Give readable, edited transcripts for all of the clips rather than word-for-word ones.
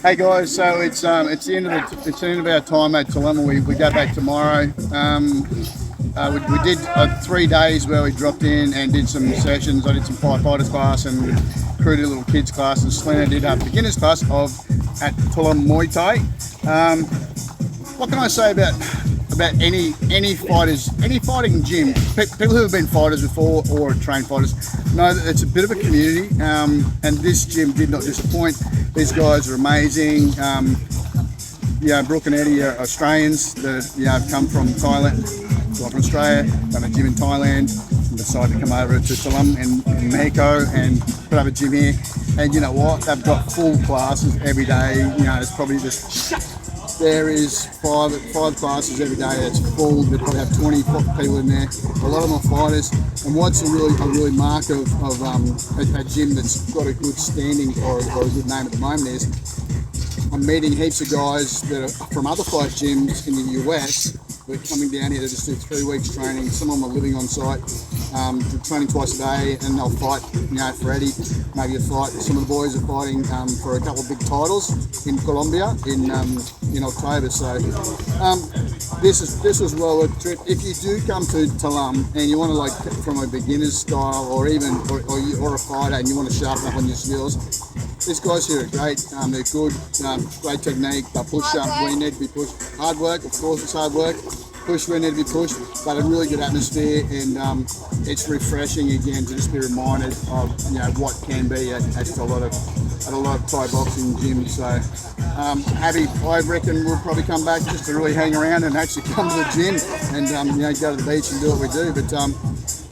Hey guys, so it's the end of our time at Tulum. We go back tomorrow. We did 3 days where we dropped in and did some sessions. I did some firefighters class and Crew did a little kids class, and Selena did a beginners class at Tulum Muay Thai. What can I say about any fighters, any fighting gym? People who have been fighters before or trained fighters know that it's a bit of a community, and this gym did not disappoint. These guys are amazing. Brooke and Eddie are Australians that have come from Thailand, from Australia, done a gym in Thailand, and decided to come over to Tulum in Mexico and put up a gym here. And you know what? They've got full classes every day. It's probably there is five classes every day. It's full. They probably have 20 people in there. A lot of them are fighters. And what's a really mark of a gym that's got a good standing or a good name at the moment is I'm meeting heaps of guys that are from other fight gyms in the US. We're coming down here to just do 3 weeks training. Some of them are living on site, training twice a day, and they'll fight, for Eddie, maybe a fight. Some of the boys are fighting for a couple of big titles in Colombia in October. So this was well worth the trip. If you do come to Tulum and you want to from a beginner's style or a fighter and you want to sharpen up on your skills, these guys here are great. They're good, great technique. They push up where you need to be pushed. Hard work, of course, it's hard work. Push where you need to be pushed, but a really good atmosphere, and it's refreshing again to just be reminded of what can be at a lot of Thai boxing gyms. So happy. I reckon we'll probably come back just to really hang around and actually come to the gym and go to the beach and do what we do. But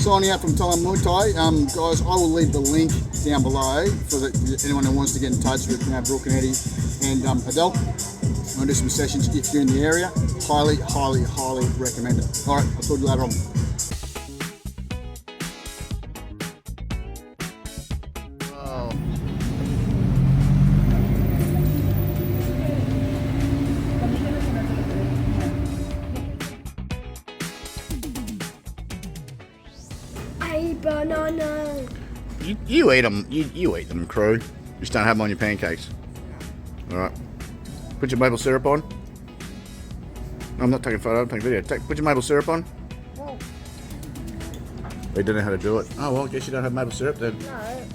signing out from Tulum Muay Thai, guys, I will leave the link down below for anyone who wants to get in touch with Brooke and Eddie and Adele. I'm going to do some sessions if you're in the area. Highly recommend it. All right, I'll talk to you later on. Oh. A banana. You eat them. You eat them, crew. Just don't have them on your pancakes. All right. Put your maple syrup on. No, I'm not taking a photo, I'm taking a video. Put your maple syrup on. No. They don't know how to do it. Oh, well, I guess you don't have maple syrup then. No.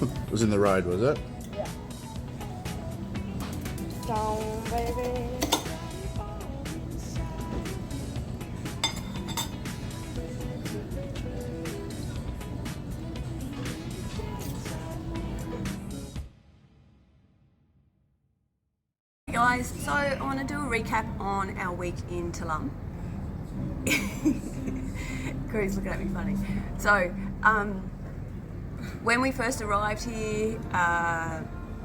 It was in the road, was it? Yeah. Down, baby. Guys, so I want to do a recap on our week in Tulum. Crew's looking at me funny. So, when we first arrived here,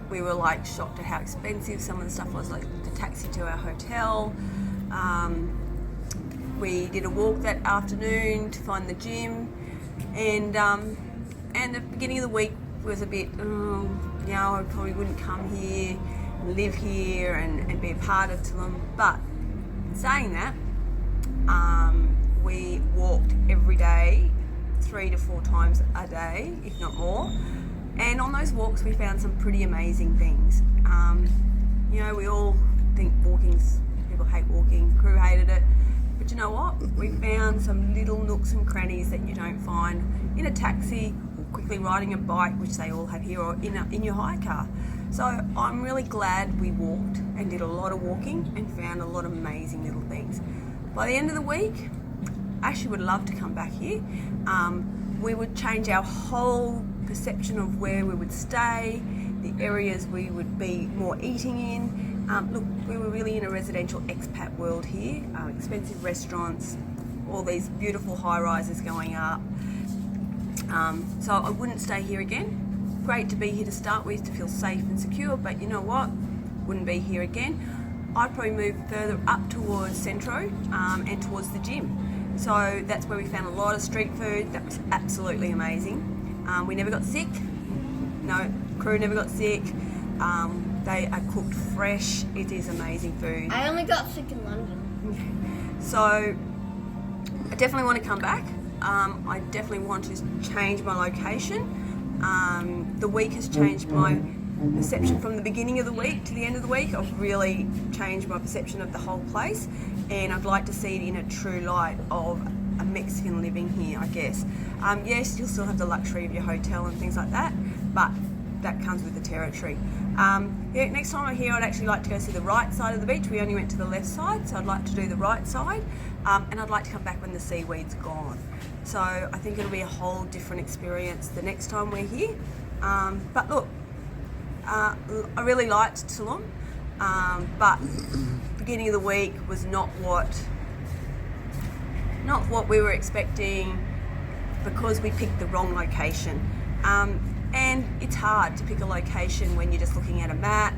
we were shocked at how expensive some of the stuff was, like the taxi to our hotel. We did a walk that afternoon to find the gym, and the beginning of the week was a bit, I probably wouldn't come here, live here and be a part of Tulum. But saying that, we walked every day 3 to 4 times a day, if not more, and on those walks we found some pretty amazing things. We all think people hate walking, crew hated it, but you know what, we found some little nooks and crannies that you don't find in a taxi or quickly riding a bike, which they all have here, or in your hire car. So I'm really glad we walked and did a lot of walking and found a lot of amazing little things. By the end of the week, I actually would love to come back here. We would change our whole perception of where we would stay, the areas we would be more eating in. Look, we were really in a residential expat world here, expensive restaurants, all these beautiful high-rises going up. So I wouldn't stay here again. Great to be here to start with, to feel safe and secure, but you know what, wouldn't be here again. I'd probably move further up towards Centro and towards the gym. So that's where we found a lot of street food. That was absolutely amazing. We never got sick. No, crew never got sick. They are cooked fresh. It is amazing food. I only got sick in London. So I definitely want to come back. I definitely want to change my location. The week has changed my perception from the beginning of the week to the end of the week. I've really changed my perception of the whole place, and I'd like to see it in a true light of a Mexican living here, I guess. Yes, you'll still have the luxury of your hotel and things like that, but that comes with the territory. Yeah, next time I'm here, I'd actually like to go see the right side of the beach. We only went to the left side, so I'd like to do the right side, and I'd like to come back when the seaweed's gone. So I think it'll be a whole different experience the next time we're here. But look, I really liked Tulum, but beginning of the week was not what we were expecting, because we picked the wrong location. And it's hard to pick a location when you're just looking at a map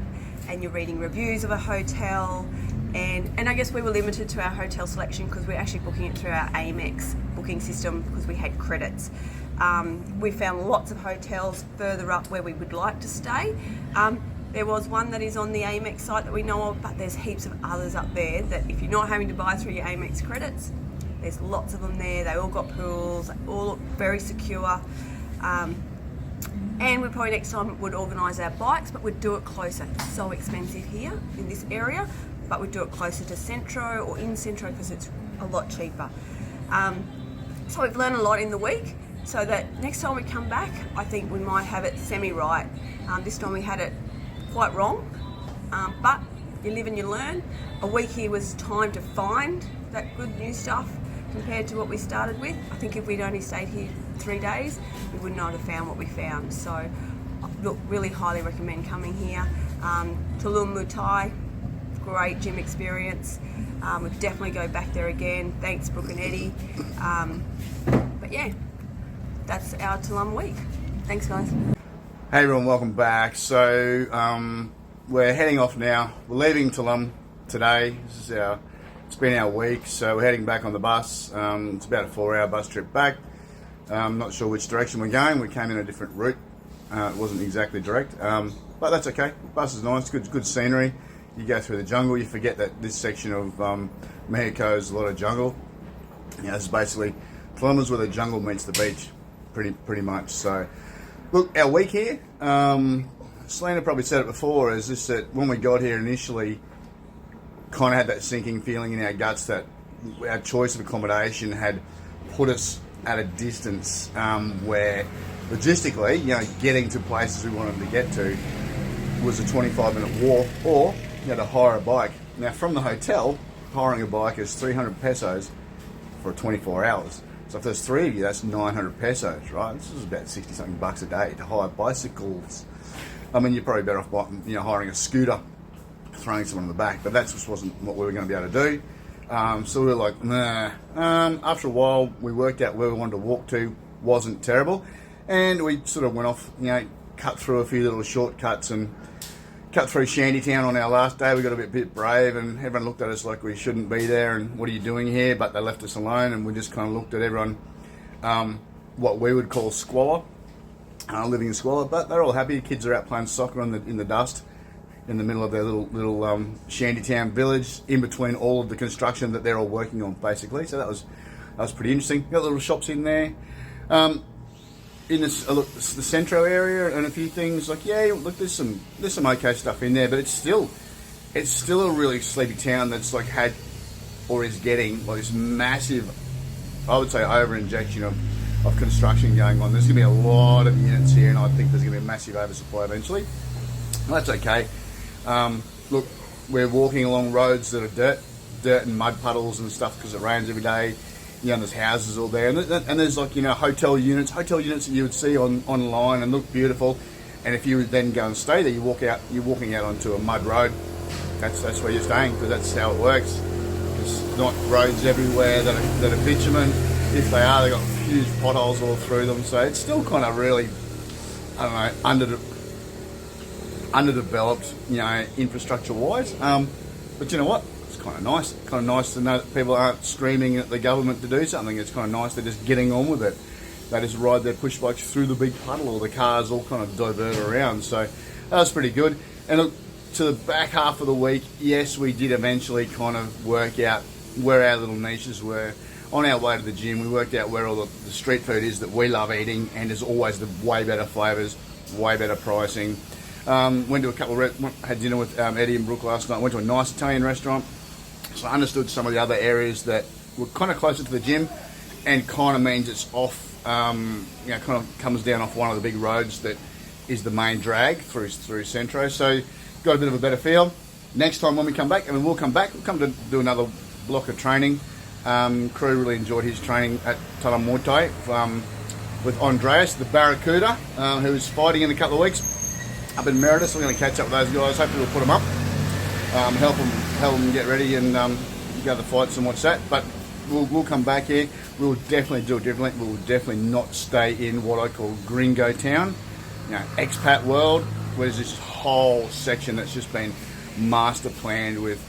and you're reading reviews of a hotel. And I guess we were limited to our hotel selection because we're actually booking it through our Amex booking system because we had credits. We found lots of hotels further up where we would like to stay. There was one that is on the Amex site that we know of, but there's heaps of others up there that if you're not having to buy through your Amex credits, there's lots of them there. They all got pools, they all look very secure. And we probably next time would organise our bikes, but we'd do it closer. It's so expensive here in this area, but we'd do it closer to Centro or in Centro because it's a lot cheaper. So we've learned a lot in the week, so that next time we come back, I think we might have it semi-right. This time we had it quite wrong, but you live and you learn. A week here was time to find that good new stuff compared to what we started with. I think if we'd only stayed here 3 days, we would not have found what we found. So, look, really highly recommend coming here. Tulum Muay Thai, great gym experience. We'd definitely go back there again. Thanks, Brooke and Eddie. But yeah, that's our Tulum week. Thanks, guys. Hey everyone, welcome back. So we're heading off now. We're leaving Tulum today. It's been our week, so we're heading back on the bus. It's about a 4-hour bus trip back. I'm not sure which direction we're going. We came in a different route. It wasn't exactly direct, but that's okay. The bus is nice, good scenery. You go through the jungle, you forget that this section of Mexico is a lot of jungle. You know, it's basically kilometers where the jungle meets the beach, pretty much. So, look, our week here, Selena probably said it before, is just that when we got here initially, kind of had that sinking feeling in our guts that our choice of accommodation had put us at a distance where logistically, you know, getting to places we wanted to get to was a 25-minute walk, or you had to hire a bike. Now, from the hotel, hiring a bike is 300 pesos for 24 hours. So if there's 3 of you, that's 900 pesos, right? This is about 60-something bucks a day to hire bicycles. I mean, you're probably better off, you know, hiring a scooter, throwing someone in the back, but that just wasn't what we were going to be able to do. So we were like, nah. After a while, we worked out where we wanted to walk to. Wasn't terrible, and we sort of went off, you know, cut through a few little shortcuts and cut through Shantytown on our last day. We got a bit brave, and everyone looked at us like we shouldn't be there, and what are you doing here? But they left us alone, and we just kind of looked at everyone, what we would call squalor, living in squalor. But they're all happy. Kids are out playing soccer in the dust, in the middle of their little Shantytown village, in between all of the construction that they're all working on, basically. So that was pretty interesting. Got little shops in there. In this, the Centro area, and a few things like, yeah, look, there's some okay stuff in there, but it's still a really sleepy town that's like had or is getting like this massive, I would say, over injection of construction going on. There's going to be a lot of units here, and I think there's going to be a massive oversupply eventually. Well, that's okay. Look, we're walking along roads that are dirt and mud puddles and stuff because it rains every day. You know, there's houses all there, and there's like, you know, hotel units that you would see online and look beautiful. And if you would then go and stay there, you're walking out onto a mud road. That's where you're staying, because that's how it works. There's not roads everywhere that are bitumen. If they are, they've got huge potholes all through them. So it's still kind of really, I don't know, underdeveloped, you know, infrastructure-wise. But you know what? It's kind of nice to know that people aren't screaming at the government to do something. It's kind of nice they're just getting on with it. They just ride their push bikes through the big puddle, or the cars all kind of divert around. So that was pretty good. And look, to the back half of the week, yes, we did eventually kind of work out where our little niches were. On our way to the gym, we worked out where all the street food is that we love eating, and there's always the way better flavours, way better pricing. Went to a couple of had dinner with Eddie and Brooke last night. Went to a nice Italian restaurant. So I understood some of the other areas that were kind of closer to the gym, and kind of means it's off. You know, kind of comes down off one of the big roads that is the main drag through Centro. So got a bit of a better feel. Next time when we come back, I mean, we'll come to do another block of training. Crew really enjoyed his training at Tulum Muay Thai with Andreas, the Barracuda, who's fighting in a couple of weeks up in Merida. So we're going to catch up with those guys. Hopefully we'll put them up, help them get ready and go to the fights and watch that. But we'll come back here. We'll definitely do it differently. We'll definitely not stay in what I call Gringo Town, you know, expat world, where there's this whole section that's just been master planned with,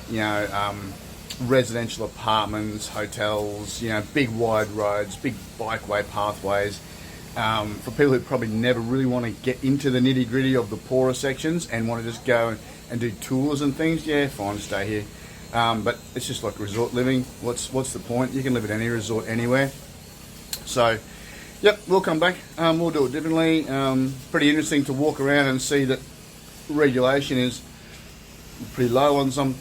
you know, residential apartments, hotels, you know, big wide roads, big bikeway pathways. For people who probably never really want to get into the nitty gritty of the poorer sections and want to just go and do tours and things, yeah, fine, stay here. But it's just like resort living. What's the point? You can live at any resort anywhere. So, yep, we'll come back. We'll do it differently. Pretty interesting to walk around and see that regulation is pretty low on some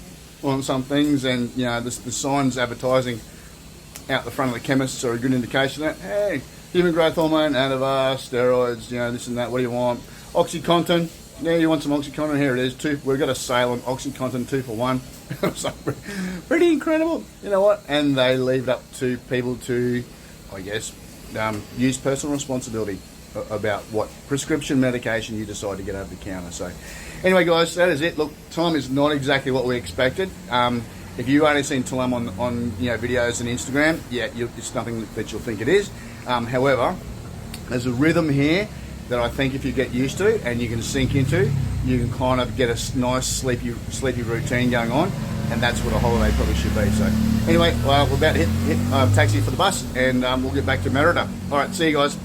things, and you know the signs advertising out the front of the chemists are a good indication that, hey, human growth hormone, Anavar, steroids, you know, this and that. What do you want? OxyContin. Yeah, you want some OxyContin? Here it is. We've got a sale on OxyContin 2 for 1. So pretty incredible. You know what? And they leave it up to people to, I guess, use personal responsibility about what prescription medication you decide to get over the counter. So anyway, guys, that is it. Look, time is not exactly what we expected. If you've only seen Tulum on you know, videos and Instagram, yeah, it's nothing that you'll think it is. However, there's a rhythm here that I think if you get used to and you can sink into, you can kind of get a nice sleepy routine going on, and that's what a holiday probably should be. So anyway, we're about to hit taxi for the bus, and we'll get back to Merida. All right, see you guys.